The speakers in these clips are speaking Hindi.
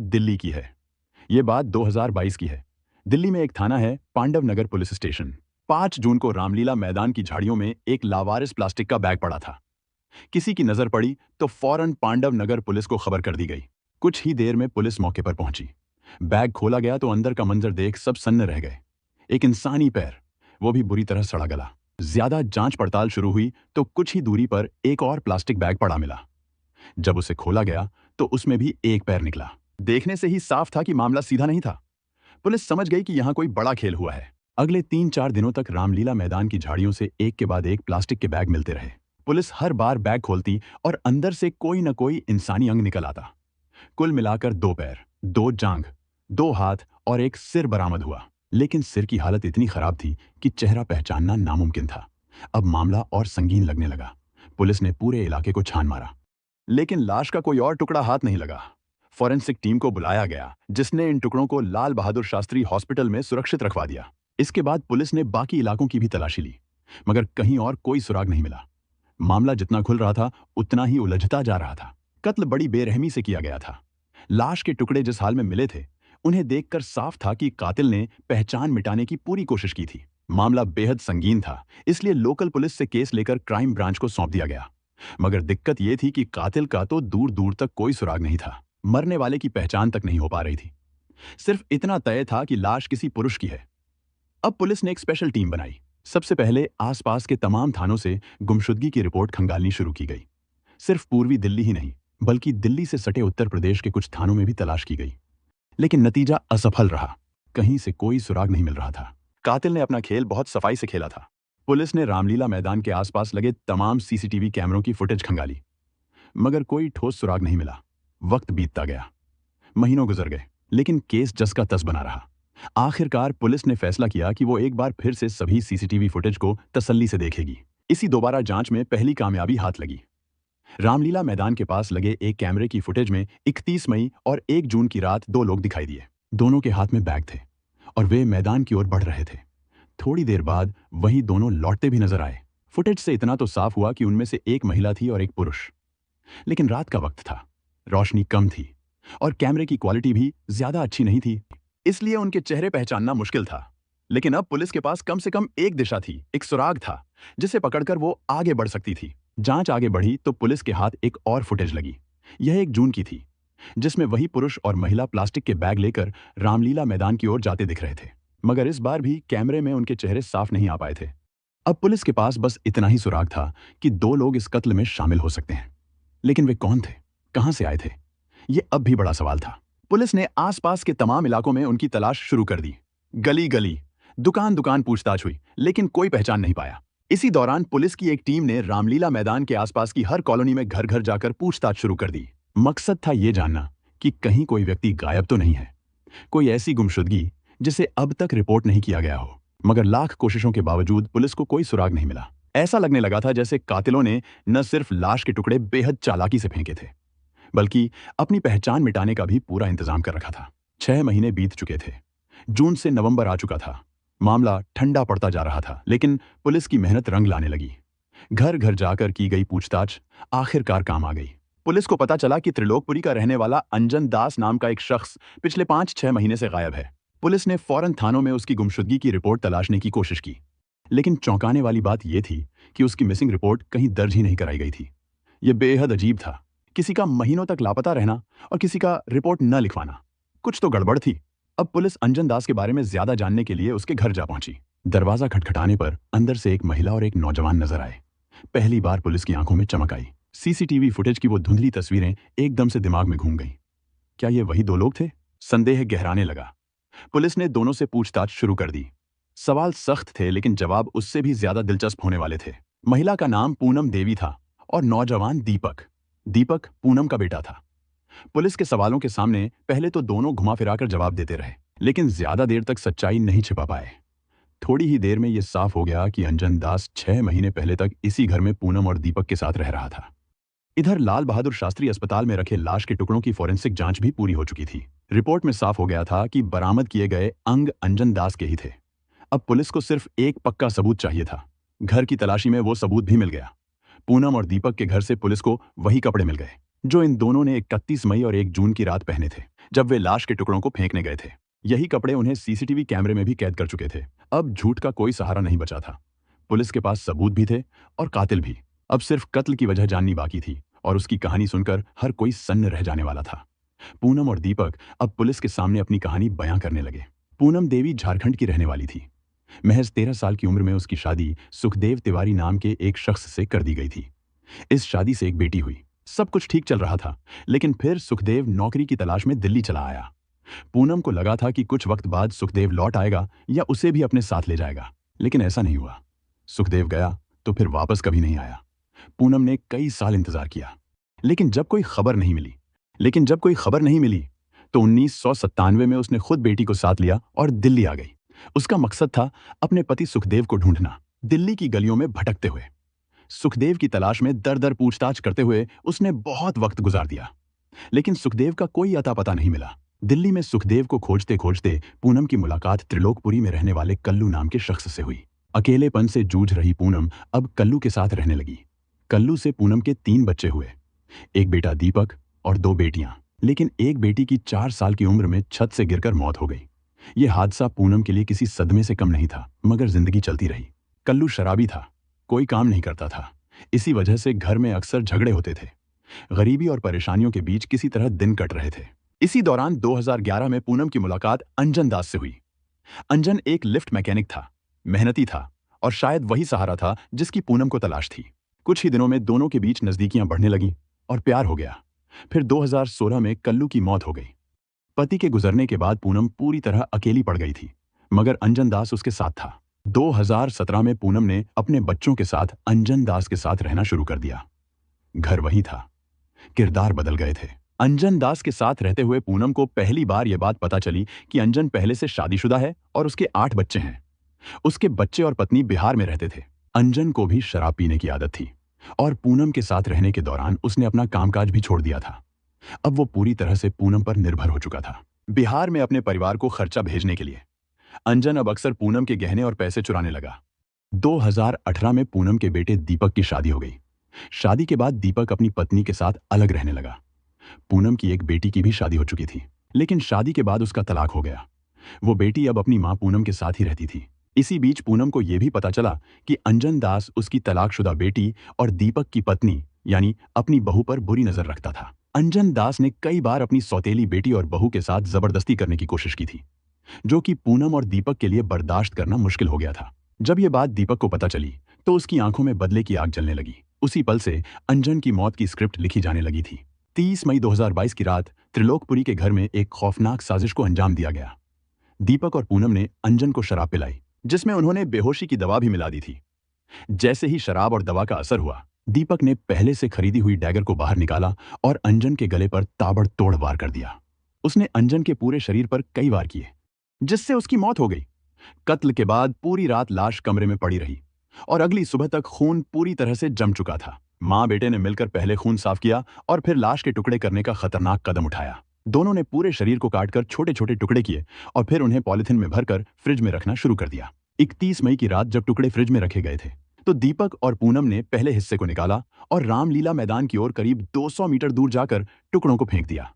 दिल्ली की है। ये बात 2022 की है। दिल्ली में एक थाना है पांडव नगर पुलिस स्टेशन। 5 जून को रामलीला मैदान की झाड़ियों में एक लावारिस प्लास्टिक का बैग पड़ा था। किसी की नजर पड़ी तो फौरन पांडव नगर पुलिस को खबर कर दी गई। कुछ ही देर में पुलिस मौके पर पहुंची। बैग खोला गया तो अंदर का मंजर देख सब सन्न रह गए। एक इंसानी पैर, वो भी बुरी तरह सड़ा गला। ज्यादा जांच पड़ताल शुरू हुई तो कुछ ही दूरी पर एक और प्लास्टिक बैग पड़ा मिला। जब उसे खोला गया तो उसमें भी एक पैर निकला। देखने से ही साफ था कि मामला सीधा नहीं था। पुलिस समझ गई कि यहां कोई बड़ा खेल हुआ है। अगले 3-4 दिनों तक रामलीला मैदान की झाड़ियों से एक के बाद एक प्लास्टिक के बैग मिलते रहे। पुलिस हर बार बैग खोलती और अंदर से कोई न कोई इंसानी अंग निकल आता। कुल मिलाकर 2 पैर, 2 जांघ, 2 हाथ और एक सिर बरामद हुआ। लेकिन सिर की हालत इतनी खराब थी कि चेहरा पहचानना नामुमकिन था। अब मामला और संगीन लगने लगा। पुलिस ने पूरे इलाके को छान मारा, लेकिन लाश का कोई और टुकड़ा हाथ नहीं लगा। फॉरेंसिक टीम को बुलाया गया, जिसने इन टुकड़ों को लाल बहादुर शास्त्री हॉस्पिटल में सुरक्षित रखवा दिया। इसके बाद पुलिस ने बाकी इलाकों की भी तलाशी ली, मगर कहीं और कोई सुराग नहीं मिला। मामला जितना खुल रहा था उतना ही उलझता जा रहा था। कत्ल बड़ी बेरहमी से किया गया था। लाश के टुकड़े जिस हाल में मिले थे, उन्हें देखकर साफ था कि कातिल ने पहचान मिटाने की पूरी कोशिश की थी। मामला बेहद संगीन था, इसलिए लोकल पुलिस से केस लेकर क्राइम ब्रांच को सौंप दिया गया। मगर दिक्कत यह थी कि कातिल का तो दूर दूर तक कोई सुराग नहीं था। मरने वाले की पहचान तक नहीं हो पा रही थी। सिर्फ इतना तय था कि लाश किसी पुरुष की है। अब पुलिस ने एक स्पेशल टीम बनाई। सबसे पहले आसपास के तमाम थानों से गुमशुदगी की रिपोर्ट खंगालनी शुरू की गई। सिर्फ पूर्वी दिल्ली ही नहीं, बल्कि दिल्ली से सटे उत्तर प्रदेश के कुछ थानों में भी तलाश की गई। लेकिन नतीजा असफल रहा। कहीं से कोई सुराग नहीं मिल रहा था। कातिल ने अपना खेल बहुत सफाई से खेला था। पुलिस ने रामलीला मैदान के आसपास लगे तमाम सीसीटीवी कैमरों की फुटेज खंगाली, मगर कोई ठोस सुराग नहीं मिला। वक्त बीतता गया, महीनों गुजर गए, लेकिन केस जस का तस बना रहा। आखिरकार पुलिस ने फैसला किया कि वो एक बार फिर से सभी सीसीटीवी फुटेज को तसल्ली से देखेगी। इसी दोबारा जांच में पहली कामयाबी हाथ लगी। रामलीला मैदान के पास लगे एक कैमरे की फुटेज में 31 मई और 1 जून की रात 2 लोग दिखाई दिए। दोनों के हाथ में बैग थे और वे मैदान की ओर बढ़ रहे थे। थोड़ी देर बाद वहीं दोनों लौटते भी नजर आए। फुटेज से इतना तो साफ हुआ कि उनमें से एक महिला थी और एक पुरुष। लेकिन रात का वक्त था, रोशनी कम थी और कैमरे की क्वालिटी भी ज्यादा अच्छी नहीं थी, इसलिए उनके चेहरे पहचानना मुश्किल था। लेकिन अब पुलिस के पास कम से कम एक दिशा थी, एक सुराग था जिसे पकड़कर वो आगे बढ़ सकती थी। जांच आगे बढ़ी तो पुलिस के हाथ एक और फुटेज लगी। यह 1 जून की थी, जिसमें वही पुरुष और महिला प्लास्टिक के बैग लेकर रामलीला मैदान की ओर जाते दिख रहे थे। मगर इस बार भी कैमरे में उनके चेहरे साफ नहीं आ पाए थे। अब पुलिस के पास बस इतना ही सुराग था कि 2 लोग इस कत्ल में शामिल हो सकते हैं। लेकिन वे कौन थे, कहां से आए थे, ये अब भी बड़ा सवाल था। पुलिस ने आसपास के तमाम इलाकों में उनकी तलाश शुरू कर दी। गली गली, दुकान दुकान पूछताछ हुई, लेकिन कोई पहचान नहीं पाया। इसी दौरान पुलिस की एक टीम ने रामलीला मैदान के आसपास की हर कॉलोनी में घर घर जाकर पूछताछ शुरू कर दी। मकसद था यह जानना कि कहीं कोई व्यक्ति गायब तो नहीं है, कोई ऐसी गुमशुदगी जिसे अब तक रिपोर्ट नहीं किया गया हो। मगर लाख कोशिशों के बावजूद पुलिस को कोई सुराग नहीं मिला। ऐसा लगने लगा था जैसे कातिलों ने न सिर्फ लाश के टुकड़े बेहद चालाकी से फेंके थे, बल्कि अपनी पहचान मिटाने का भी पूरा इंतजाम कर रखा था। 6 महीने बीत चुके थे। जून से नवंबर आ चुका था। मामला ठंडा पड़ता जा रहा था, लेकिन पुलिस की मेहनत रंग लाने लगी। घर घर जाकर की गई पूछताछ आखिरकार काम आ गई। पुलिस को पता चला कि त्रिलोकपुरी का रहने वाला अंजन दास नाम का एक शख्स पिछले 5-6 महीने से गायब है। पुलिस ने फौरन थानों में उसकी गुमशुदगी की रिपोर्ट तलाशने की कोशिश की, लेकिन चौंकाने वाली बात यह थी कि उसकी मिसिंग रिपोर्ट कहीं दर्ज ही नहीं कराई गई थी। यह बेहद अजीब था। किसी का महीनों तक लापता रहना और किसी का रिपोर्ट न लिखवाना, कुछ तो गड़बड़ थी। अब पुलिस अंजन दास के बारे में ज्यादा जानने के लिए उसके घर जा पहुंची। दरवाजा खटखटाने पर अंदर से एक महिला और एक नौजवान नजर आए। पहली बार पुलिस की आंखों में चमक आई। सीसीटीवी फुटेज की वो धुंधली तस्वीरें एकदम से दिमाग में घूम गईं। क्या ये वही 2 लोग थे? संदेह गहराने लगा। पुलिस ने दोनों से पूछताछ शुरू कर दी। सवाल सख्त थे, लेकिन जवाब उससे भी ज्यादा दिलचस्प होने वाले थे। महिला का नाम पूनम देवी था और नौजवान दीपक। दीपक पूनम का बेटा था। पुलिस के सवालों के सामने पहले तो दोनों घुमा फिराकर जवाब देते रहे, लेकिन ज्यादा देर तक सच्चाई नहीं छिपा पाए। थोड़ी ही देर में यह साफ हो गया कि अंजन दास 6 महीने पहले तक इसी घर में पूनम और दीपक के साथ रह रहा था। इधर लाल बहादुर शास्त्री अस्पताल में रखे लाश के टुकड़ों की फॉरेंसिक जांच भी पूरी हो चुकी थी। रिपोर्ट में साफ हो गया था कि बरामद किए गए अंग अंजन दास के ही थे। अब पुलिस को सिर्फ एक पक्का सबूत चाहिए था। घर की तलाशी में वो सबूत भी मिल गया। पूनम और दीपक के घर से पुलिस को वही कपड़े मिल गए जो इन दोनों ने 31 मई और 1 जून की रात पहने थे। जब वे लाश के टुकड़ों को फेंकने गए थे। यही कपड़े उन्हें सीसीटीवी कैमरे में भी कैद कर चुके थे। अब झूठ का कोई सहारा नहीं बचा था। पुलिस के पास सबूत भी थे और कातिल भी। अब सिर्फ कत्ल की वजह जाननी बाकी थी और उसकी कहानी सुनकर हर कोई सन्न रह जाने वाला था। पूनम और दीपक अब पुलिस के सामने अपनी कहानी बयां करने लगे। पूनम देवी झारखंड की रहने वाली थी। महज 13 साल की उम्र में उसकी शादी सुखदेव तिवारी नाम के एक शख्स से कर दी गई थी। इस शादी से एक बेटी हुई। सब कुछ ठीक चल रहा था, लेकिन फिर सुखदेव नौकरी की तलाश में दिल्ली चला आया। पूनम को लगा था कि कुछ वक्त बाद सुखदेव लौट आएगा या उसे भी अपने साथ ले जाएगा, लेकिन ऐसा नहीं हुआ। सुखदेव गया तो फिर वापस कभी नहीं आया। पूनम ने कई साल इंतजार किया, लेकिन जब कोई खबर नहीं मिली तो 1997 में उसने खुद बेटी को साथ लिया और दिल्ली आ गई। उसका मकसद था अपने पति सुखदेव को ढूंढना। दिल्ली की गलियों में भटकते हुए, सुखदेव की तलाश में दर दर पूछताछ करते हुए उसने बहुत वक्त गुजार दिया, लेकिन सुखदेव का कोई अता पता नहीं मिला। दिल्ली में सुखदेव को खोजते खोजते पूनम की मुलाकात त्रिलोकपुरी में रहने वाले कल्लू नाम के शख्स से हुई। अकेलेपन से जूझ रही पूनम अब कल्लू के साथ रहने लगी। कल्लू से पूनम के 3 बच्चे हुए, एक बेटा दीपक और 2 बेटियां। लेकिन एक बेटी की 4 साल की उम्र में छत से गिरकर मौत हो गई। यह हादसा पूनम के लिए किसी सदमे से कम नहीं था, मगर जिंदगी चलती रही। कल्लू शराबी था, कोई काम नहीं करता था। इसी वजह से घर में अक्सर झगड़े होते थे। गरीबी और परेशानियों के बीच किसी तरह दिन कट रहे थे। इसी दौरान 2011 में पूनम की मुलाकात अंजन दास से हुई। अंजन एक लिफ्ट मैकेनिक था, मेहनती था और शायद वही सहारा था जिसकी पूनम को तलाश थी। कुछ ही दिनों में दोनों के बीच नजदीकियां बढ़ने लगीं और प्यार हो गया। फिर 2016 में कल्लू की मौत हो गई। पति के गुजरने के बाद पूनम पूरी तरह अकेली पड़ गई थी, मगर अंजन दास उसके साथ था। 2017 में पूनम ने अपने बच्चों के साथ अंजन दास के साथ रहना शुरू कर दिया। घर वही था, किरदार बदल गए थे। अंजन दास के साथ रहते हुए पूनम को पहली बार यह बात पता चली कि अंजन पहले से शादीशुदा है और उसके 8 बच्चे हैं। उसके बच्चे और पत्नी बिहार में रहते थे। अंजन को भी शराब पीने की आदत थी और पूनम के साथ रहने के दौरान उसने अपना कामकाज भी छोड़ दिया था। अब वो पूरी तरह से पूनम पर निर्भर हो चुका था। बिहार में अपने परिवार को खर्चा भेजने के लिए अंजन अब अक्सर पूनम के गहने और पैसे चुराने लगा। 2018 में पूनम के बेटे दीपक की शादी हो गई। शादी के बाद दीपक अपनी पत्नी के साथ अलग रहने लगा। पूनम की एक बेटी की भी शादी हो चुकी थी, लेकिन शादी के बाद उसका तलाक हो गया। वो बेटी अब अपनी मां पूनम के साथ ही रहती थी। इसी बीच पूनम को यह भी पता चला कि अंजन दास उसकी तलाकशुदा बेटी और दीपक की पत्नी यानी अपनी बहू पर बुरी नजर रखता था। अंजन दास ने कई बार अपनी सौतेली बेटी और बहू के साथ जबरदस्ती करने की कोशिश की थी, जो कि पूनम और दीपक के लिए बर्दाश्त करना मुश्किल हो गया था। जब यह बात दीपक को पता चली तो उसकी आंखों में बदले की आग जलने लगी। उसी पल से अंजन की मौत की स्क्रिप्ट लिखी जाने लगी थी। 30 मई 2022 की रात त्रिलोकपुरी के घर में एक खौफनाक साजिश को अंजाम दिया गया। दीपक और पूनम ने अंजन को शराब पिलाई, जिसमें उन्होंने बेहोशी की दवा भी मिला दी थी। जैसे ही शराब और दवा का असर हुआ, दीपक ने पहले से खरीदी हुई डैगर को बाहर निकाला और अंजन के गले पर ताबड़तोड़ वार कर दिया। उसने अंजन के पूरे शरीर पर कई वार किए, जिससे उसकी मौत हो गई। कत्ल के बाद पूरी रात लाश कमरे में पड़ी रही और अगली सुबह तक खून पूरी तरह से जम चुका था। मां बेटे ने मिलकर पहले खून साफ किया और फिर लाश के टुकड़े करने का खतरनाक कदम उठाया। दोनों ने पूरे शरीर को काटकर छोटे छोटे टुकड़े किए और फिर उन्हें पॉलिथीन में भरकर फ्रिज में रखना शुरू कर दिया। 31 मई की रात जब टुकड़े फ्रिज में रखे गए थे तो दीपक और पूनम ने पहले हिस्से को निकाला और रामलीला मैदान की ओर करीब 200 मीटर दूर जाकर टुकड़ों को फेंक दिया।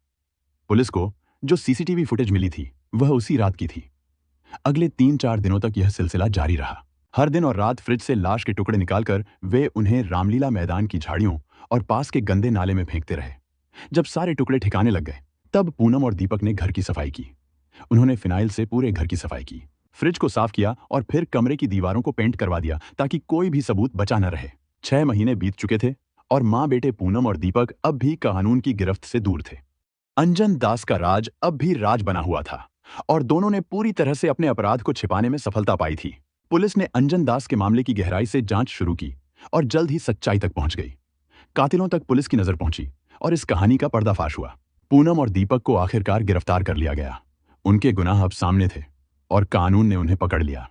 पुलिस को जो सीसीटीवी फुटेज मिली थी वह उसी रात की थी। अगले 3-4 दिनों तक यह सिलसिला जारी रहा। हर दिन और रात फ्रिज से लाश के टुकड़े निकालकर वे उन्हें रामलीला मैदान की झाड़ियों और पास के गंदे नाले में फेंकते रहे। जब सारे टुकड़े ठिकाने लग गए तब पूनम और दीपक ने घर की सफाई की। उन्होंने फिनाइल से पूरे घर की सफाई की, फ्रिज को साफ किया और फिर कमरे की दीवारों को पेंट करवा दिया ताकि कोई भी सबूत बचा न रहे। 6 महीने बीत चुके थे और मां बेटे पूनम और दीपक अब भी कानून की गिरफ्त से दूर थे। अंजन दास का राज अब भी राज बना हुआ था और दोनों ने पूरी तरह से अपने अपराध को छिपाने में सफलता पाई थी। पुलिस ने अंजन दास के मामले की गहराई से जांच शुरू की और जल्द ही सच्चाई तक पहुंच गई। कातिलों तक पुलिस की नजर पहुंची और इस कहानी का पर्दाफाश हुआ। पूनम और दीपक को आखिरकार गिरफ्तार कर लिया गया। उनके गुनाह अब सामने थे और कानून ने उन्हें पकड़ लिया।